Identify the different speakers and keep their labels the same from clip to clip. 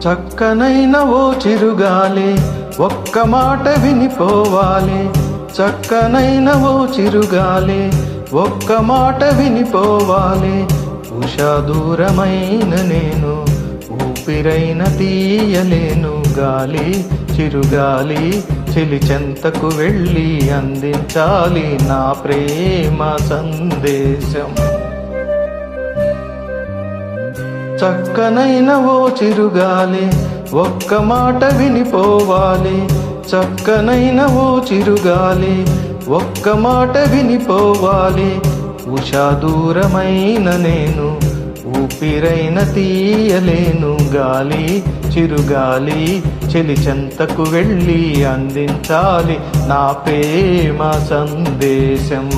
Speaker 1: చక్కనైన ఓ చిరుగాలి ఒక్క మాట వినిపోవాలి. చక్కనైన ఓ చిరుగాలి ఒక్క మాట వినిపోవాలి. ఉషా దూరమైన నేను ఊపిరైన తీయలేను. గాలి చిరుగాలి చెలి చెంతకు వెళ్ళి అందించాలి నా ప్రేమ సందేశం. చక్కనైన ఓ చిరుగాలి ఒక్క మాట వినిపోవాలి. చక్కనైన ఓ చిరుగాలి ఒక్క మాట వినిపోవాలి. ఉషా దూరమైన నేను ఊపిరైన తీయలేను. గాలి చిరుగాలి చెలి చెంతకు వెళ్ళి అందించాలి నా ప్రేమ సందేశం.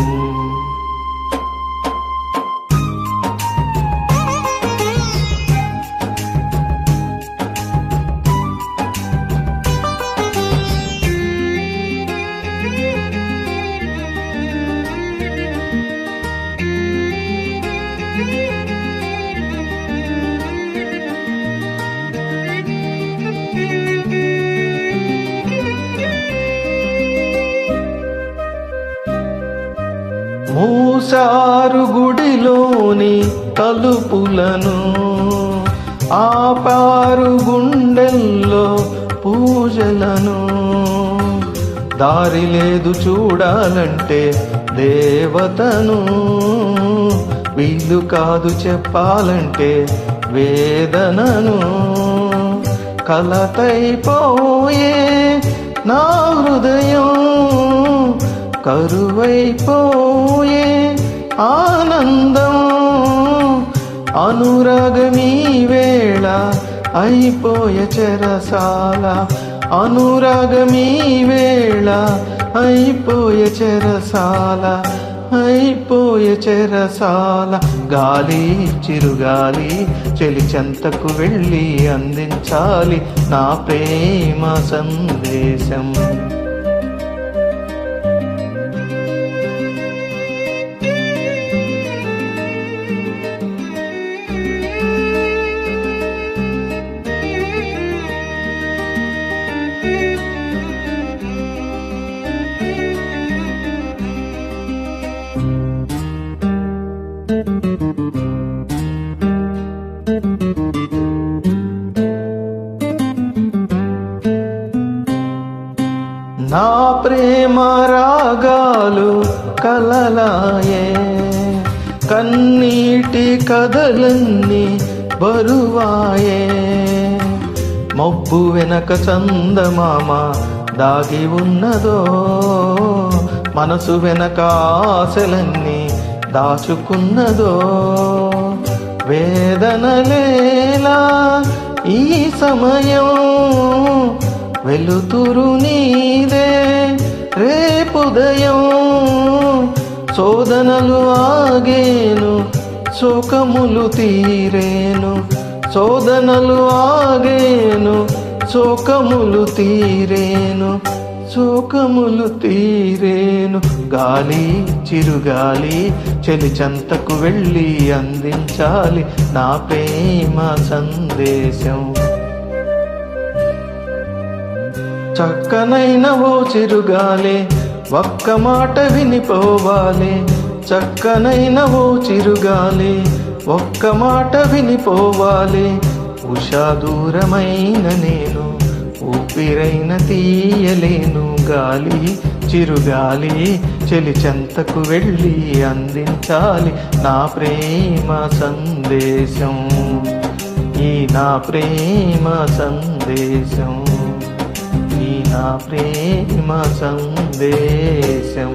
Speaker 1: మూసారు గుడిలోని తలుపులను, ఆపారు గుండెల్లో పూజలను. దారి లేదు చూడాలంటే దేవతను, వీలు కాదు చెప్పాలంటే వేదనను. కలతైపోయే నా హృదయం, కరువైపోయే ఆనందం. అనురాగమీ వేళ అయిపోయే చెరసాల. అనురాగమీ వేళ అయిపోయే చెరసాల, అయిపోయే చెరసాల. గాలి చిరుగాలి చెలి చెంతకు వెళ్ళి అందించాలి నా ప్రేమ సందేశం. నా ప్రేమ రాగాలు కలలాయే, కన్నీటి కథలన్నీ బరువాయే. మబ్బు వెనక చందమామ దాగి ఉన్నదో, మనసు వెనక ఆశలన్నీ దాచుకున్నదో. వేదనలేలా ఈ సమయం, వెలుతురు నీదే రేపుదయం. శోధనలు ఆగేను, శోకములు తీరేను. శోధనలు ఆగేను, శోకములు తీరేను. శోకములు తీరేను. గాలి చిరుగాలి చెలి చెంతకు వెళ్ళి అందించాలి నా ప్రేమ సందేశం. చక్కనైన ఓ చిరుగాలి ఒక్క మాట వినిపోవాలి. చక్కనైన ఓ చిరుగాలి ఒక్క మాట వినిపోవాలి. ఉషా దూరమైన నేను ఊపిరైన తీయలేను. గాలి చిరుగాలి చెలి చెంతకు వెళ్ళి అందించాలి నా ప్రేమ సందేశం. ఈ నా ప్రేమ సందేశం, ఈ నా ప్రేమ సందేశం.